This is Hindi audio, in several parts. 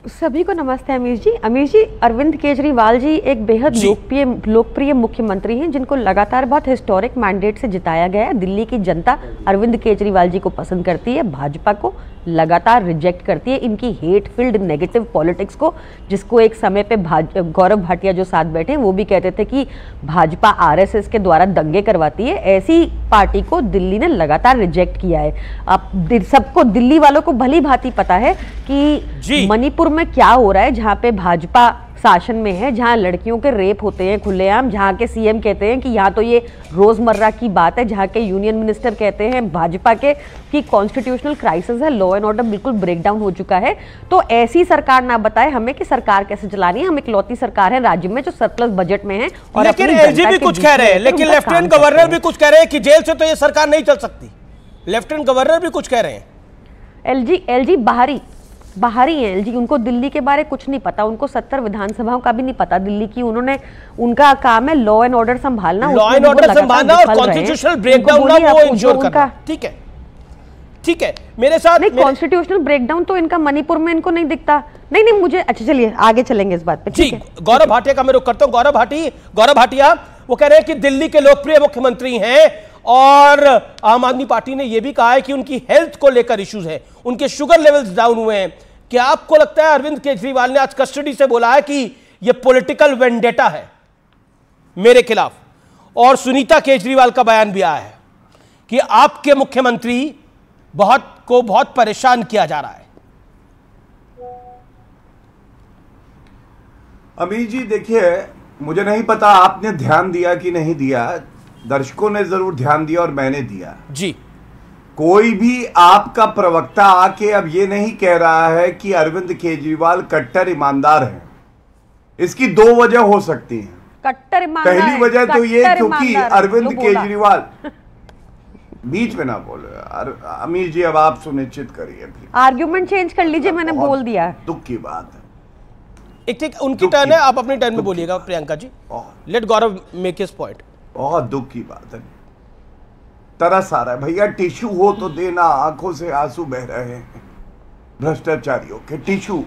सभी को नमस्ते। अमीश जी, अरविंद केजरीवाल जी एक बेहद लोकप्रिय मुख्यमंत्री हैं जिनको लगातार बहुत हिस्टोरिक मैंडेट से जिताया गया है। दिल्ली की जनता अरविंद केजरीवाल जी को पसंद करती है, भाजपा को लगातार रिजेक्ट करती है इनकी हेट फिल्ड नेगेटिव पॉलिटिक्स को, जिसको एक समय पे गौरव भाटिया जो साथ बैठे हैं वो भी कहते थे कि भाजपा आरएसएस के द्वारा दंगे करवाती है। ऐसी पार्टी को दिल्ली ने लगातार रिजेक्ट किया है। अब सबको, दिल्ली वालों को भली भांति पता है कि मणिपुर में क्या हो रहा है, जहां पे भाजपा शासन में है, जहां लड़कियों के रेप होते हैं खुलेआम, जहां के सीएम कहते हैं कि यहाँ तो ये रोजमर्रा की बात है, जहां के यूनियन मिनिस्टर कहते हैं भाजपा के कि कॉन्स्टिट्यूशनल क्राइसिस है, लॉ एंड ऑर्डर बिल्कुल ब्रेकडाउन हो चुका है। तो ऐसी सरकार ना बताए हमें कि सरकार कैसे चलानी है। हम इकलौती सरकार है राज्य में जो सरप्लस बजट में है। और लेकिन एलजी भी कुछ कह रहे हैं, लेकिन लेफ्टिनेंट गवर्नर भी कुछ कह रहे हैं कि जेल से तो ये सरकार नहीं चल सकती। लेफ्टिनेंट गवर्नर भी कुछ कह रहे हैं। एलजी बाहरी हैं एलजी, उनको दिल्ली के बारे कुछ नहीं पता, उनको 70 विधानसभाओं का भी नहीं पता दिल्ली की। उनका काम है लॉ एंड ऑर्डर संभालना, लॉ एंड ऑर्डर संभालना और कॉन्स्टिट्यूशनल ब्रेकडाउन ना वो इंश्योर करना। ठीक है मेरे साथ। नहीं, कॉन्स्टिट्यूशनल ब्रेकडाउन तो इनका मणिपुर में इनको नहीं दिखता। नहीं मुझे, अच्छा चलिए आगे चलेंगे इस बात पे। ठीक है, गौरव भाटिया का मैं रुख करता हूं। गौरव भाटिया वो कह रहे हैं कि दिल्ली के लोकप्रिय मुख्यमंत्री हैं और आम आदमी पार्टी ने यह भी कहा है कि उनकी हेल्थ को लेकर इश्यूज है, उनके शुगर लेवल्स डाउन हुए हैं। क्या आपको लगता है अरविंद केजरीवाल ने आज कस्टडी से बोला है कि यह पॉलिटिकल वेंडेटा है मेरे खिलाफ? और सुनीता केजरीवाल का बयान भी आया है कि आपके मुख्यमंत्री बहुत परेशान किया जा रहा है। अमीर जी देखिए, मुझे नहीं पता आपने ध्यान दिया कि नहीं दिया, दर्शकों ने जरूर ध्यान दिया और मैंने दिया जी। कोई भी आपका प्रवक्ता आके अब ये नहीं कह रहा है कि अरविंद केजरीवाल कट्टर ईमानदार हैं। इसकी दो वजह हो सकती हैं। कट्टर ईमानदार, पहली वजह तो ये क्योंकि अरविंद केजरीवाल बीच में ना बोले। अमीर जी अब आप सुनिश्चित करिए, आर्ग्यूमेंट चेंज कर लीजिए, मैंने बोल दिया। दुख की बात है। एक उनकी टर्न है, आप अपनी टर्न में बोलिएगा प्रियंका जी। लेट गौरव मेक हिज पॉइंट। बहुत दुख की बात है, तरस आ रहा है भैया, टिश्यू हो तो देना, आंखों से आंसू बह रहे हैं भ्रष्टाचारियों के। टिश्यू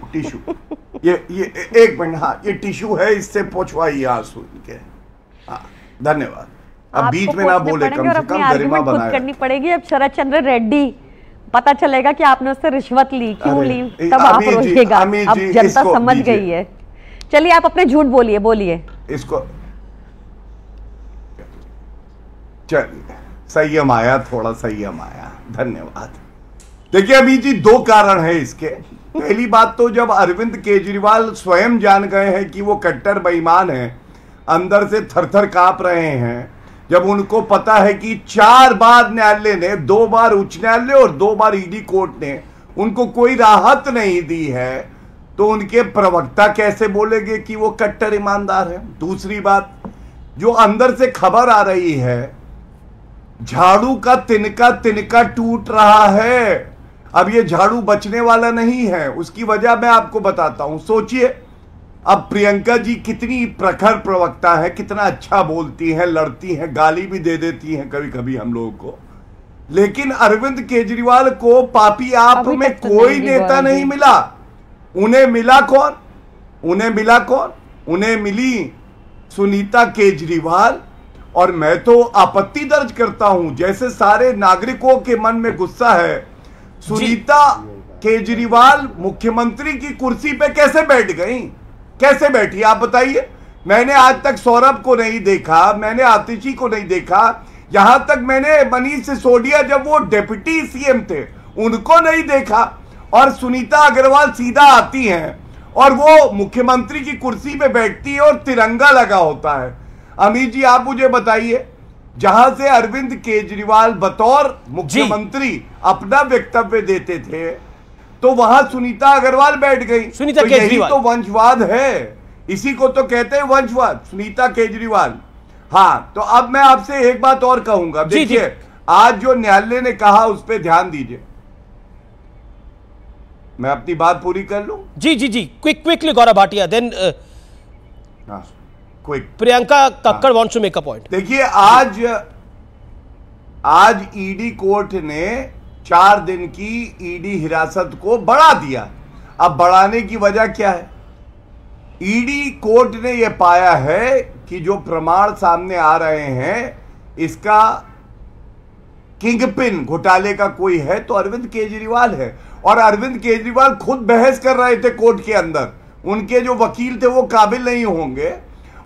ये एक मिनट, हाँ ये टिश्यू है, इससे पोंछवाइए आंसू इनके। हाँ धन्यवाद। अब बीच में ना बोले, कम से कम गरिमा बनाए करनी पड़ेगी। अब शरद चंद्र रेड्डी पता चलेगा कि आपने उससे रिश्वत ली, क्यों ली, तब आप रोइएगा। अब जनता समझ गई है। चलिए आप अपने झूठ बोलिए इसको। चलिए संयम आया, थोड़ा संयम आया, धन्यवाद। देखिए अभी जी दो कारण है इसके। पहली बात तो जब अरविंद केजरीवाल स्वयं जान गए हैं कि वो कट्टर बेईमान हैं, अंदर से थरथर कांप रहे हैं, जब उनको पता है कि 4 बार न्यायालय ने, 2 बार उच्च न्यायालय और 2 बार ईडी कोर्ट ने उनको कोई राहत नहीं दी है, तो उनके प्रवक्ता कैसे बोलेंगे कि वो कट्टर ईमानदार है। दूसरी बात, जो अंदर से खबर आ रही है, झाड़ू का तिनका टूट रहा है। अब ये झाड़ू बचने वाला नहीं है। उसकी वजह मैं आपको बताता हूं। सोचिए, अब प्रियंका जी कितनी प्रखर प्रवक्ता है, कितना अच्छा बोलती हैं, लड़ती हैं, गाली भी दे देती हैं कभी कभी हम लोगों को, लेकिन अरविंद केजरीवाल को पापी आप में कोई नेता नहीं मिला। उन्हें मिला कौन? उन्हें मिली सुनीता केजरीवाल। और मैं तो आपत्ति दर्ज करता हूं, जैसे सारे नागरिकों के मन में गुस्सा है, सुनीता केजरीवाल मुख्यमंत्री की कुर्सी पे कैसे बैठ गई? कैसे बैठी आप बताइए? मैंने आज तक सौरभ को नहीं देखा, मैंने आतिशी को नहीं देखा, यहां तक मैंने मनीष सिसोदिया जब वो डिप्टी सीएम थे उनको नहीं देखा। और सुनीता अग्रवाल सीधा आती हैं और वो मुख्यमंत्री की कुर्सी पे बैठती है और तिरंगा लगा होता है। अमीर जी आप मुझे बताइए, जहां से अरविंद केजरीवाल बतौर मुख्यमंत्री अपना वक्तव्य देते थे, तो वहां सुनीता अग्रवाल बैठ गई। सुनीता तो केजरीवाल, यही तो वंशवाद है, इसी को तो कहते हैं वंशवाद, सुनीता केजरीवाल। हाँ, तो अब मैं आपसे एक बात और कहूंगा। देखिए आज जो न्यायालय ने कहा उस पर ध्यान दीजिए। मैं अपनी बात पूरी कर लूं? जी quickly Gaurav Bhatia, then Priyanka Kakkar wants to make a point. देखिए आज ईडी कोर्ट ने 4 दिन की ईडी हिरासत को बढ़ा दिया। अब बढ़ाने की वजह क्या है? ईडी कोर्ट ने यह पाया है कि जो प्रमाण सामने आ रहे हैं इसका किंगपिन घोटाले का कोई है तो अरविंद केजरीवाल है। और अरविंद केजरीवाल खुद बहस कर रहे थे कोर्ट के अंदर, उनके जो वकील थे वो काबिल नहीं होंगे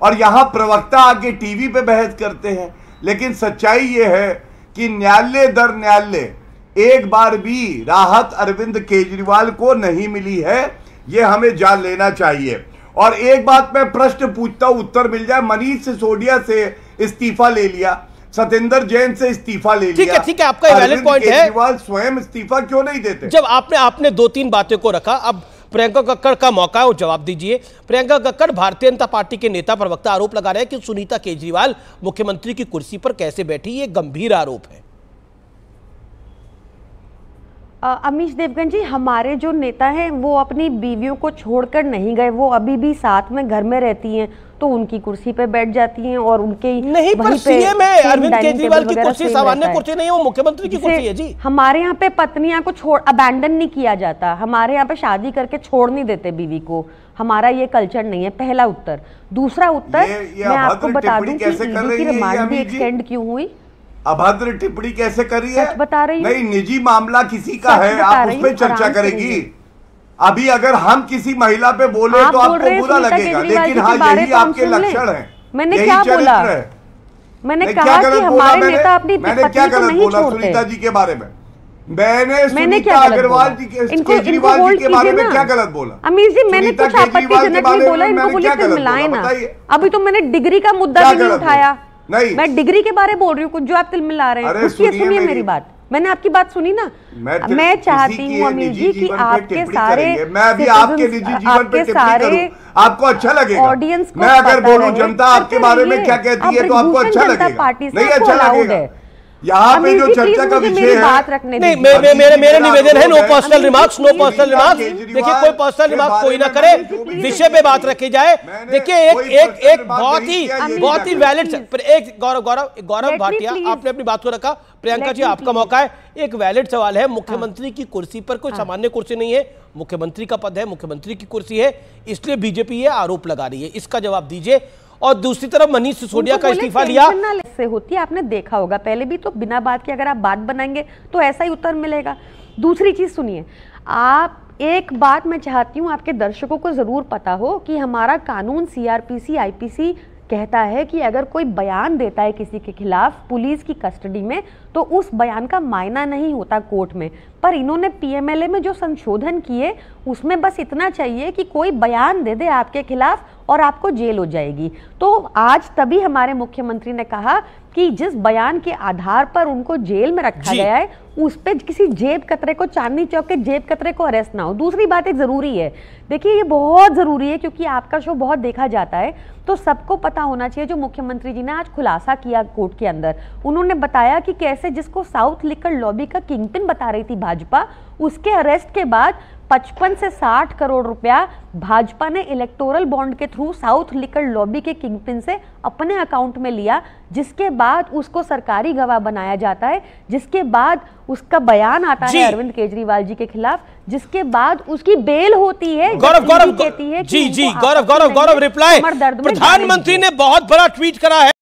और यहां प्रवक्ता आके टीवी पे बहस करते हैं। लेकिन सच्चाई ये है कि न्यायालय दर न्यायालय एक बार भी राहत अरविंद केजरीवाल को नहीं मिली है, ये हमें जान लेना चाहिए। और एक बात मैं प्रश्न पूछता हूं, उत्तर मिल जाए। मनीष सिसोदिया से इस्तीफा ले लिया, सत्येंद्र जैन से इस्तीफा ले लिया, ठीक है, आपका वैलिड पॉइंट है। केजरीवाल स्वयं इस्तीफा क्यों नहीं देते? जब आपने 2-3 बातें को रखा, अब प्रियंका कक्कड़ का मौका है, वो जवाब दीजिए। प्रियंका कक्कड़, भारतीय जनता पार्टी के नेता प्रवक्ता आरोप लगा रहे हैं कि सुनीता केजरीवाल मुख्यमंत्री की कुर्सी पर कैसे बैठी, ये गंभीर आरोप है। अमीश देवगन जी, हमारे जो नेता हैं वो अपनी बीवियों को छोड़कर नहीं गए, वो अभी भी साथ में घर में रहती हैं तो उनकी कुर्सी पे बैठ जाती हैं और उनके नहीं, पर सीएम है अरविंद केजरीवाल की कुर्सी सामान्य कुर्सी नहीं है, वो मुख्यमंत्री की कुर्सी है जी। हमारे यहाँ पे पत्नियां को छोड़ अबैंडन नहीं किया जाता, हमारे यहाँ पे शादी करके छोड़ नहीं देते बीवी को, हमारा ये कल्चर नहीं है। पहला उत्तर। दूसरा उत्तर, मैं आपको बता दूं कि ईडी की रिमांड भी एक्सटेंड क्यों हुई। अभद्र टिप्पणी कैसे करी है? सच बता रही हूं। नहीं, निजी मामला किसी का है, आप उस पर चर्चा करेगी। अभी अगर हम किसी महिला पे बोले तो आपको बुरा लगेगा, लेकिन हाँ यही आपके लक्षण है। मैंने क्या बोला? मैंने कहा कि हमारे नेता अपनी पत्नी को नहीं छोड़ते। सुनीता जी के बारे में मैंने सुनीता अग्रवाल जी के, केजरीवाल जी के बारे में क्या गलत बोला? अमीर जी, मैंने कुछ आपत्तिजनक नहीं बोला, इनको बोलिए फिर मिलाएं ना। अभी तो मैंने डिग्री का मुद्दा भी नहीं उठाया, नहीं, मैं डिग्री के बारे में बोल रही हूँ, कुछ जो आप तिल मिला रहे हैं। सुनिए मेरी बात, मैंने आपकी बात सुनी ना। मैं चाहती हूँ अमीर जी कि आपके सारे, मैं अभी आपके निजी जीवन पे टिप्पणी करूं, आपको अच्छा लगेगा? ऑडियंस को मैं अगर बोलूं जनता आपके बारे में क्या कहती है तो आपको अच्छा लगेगा? नहीं अच्छा लगेगा। यहाँ पे जो चर्चा का विषय है, नहीं, मेरे निवेदन है, no personal remarks, no personal remarks. देखिए, कोई पर्सनल रिमार्क्स कोई ना करे, विषय पे बात रखी जाए। देखिए, एक बहुत ही वैलिड, एक गौरव भाटिया, आपने अपनी बात को रखा। प्रियंका जी, आपका मौका है। एक वैलिड सवाल है, मुख्यमंत्री की कुर्सी पर कोई सामान्य कुर्सी नहीं है, मुख्यमंत्री का पद है, मुख्यमंत्री की कुर्सी है, इसलिए बीजेपी ये आरोप लगा रही है, इसका जवाब दीजिए। और दूसरी तरफ मनीष सिसोदिया का इस्तीफा लिया से होती है, आपने देखा होगा पहले भी, तो बिना बात के अगर आप बात बनाएंगे तो ऐसा ही उत्तर मिलेगा। दूसरी चीज सुनिए, आप एक बात मैं चाहती हूँ आपके दर्शकों को जरूर पता हो कि हमारा कानून सीआरपीसी आईपीसी कहता है कि अगर कोई बयान देता है किसी के खिलाफ पुलिस की कस्टडी में तो उस बयान का मायना नहीं होता कोर्ट में। पर इन्होंने पीएमएलए में जो संशोधन किए उसमें बस इतना चाहिए कि कोई बयान दे दे आपके खिलाफ और आपको जेल हो जाएगी। तो आज तभी हमारे मुख्यमंत्री ने कहा कि जिस बयान के आधार पर उनको जेल में रखा गया है उस पे किसी जेब कतरे को, चांदनी चौक के जेब कतरे को अरेस्ट ना हो। दूसरी बात एक जरूरी है, देखिए ये बहुत जरूरी है क्योंकि आपका शो बहुत देखा जाता है, तो सबको पता होना चाहिए। जो मुख्यमंत्री जी ने आज खुलासा किया कोर्ट के अंदर, उन्होंने बताया कि कैसे जिसको साउथ लिकर लॉबी का किंगपिन बता रही थी भाजपा, उसके अरेस्ट के बाद 55 से 60 करोड़ रुपया भाजपा ने इलेक्टोरल बॉन्ड के थ्रू साउथ लिकर लॉबी के किंगपिन से अपने अकाउंट में लिया, जिसके बाद उसको सरकारी गवाह बनाया जाता है, जिसके बाद उसका बयान आता है अरविंद केजरीवाल जी के खिलाफ, जिसके बाद उसकी बेल होती है। गौरव कहती है जी गौरव रिप्लाई, प्रधानमंत्री ने बहुत बड़ा ट्वीट करा है।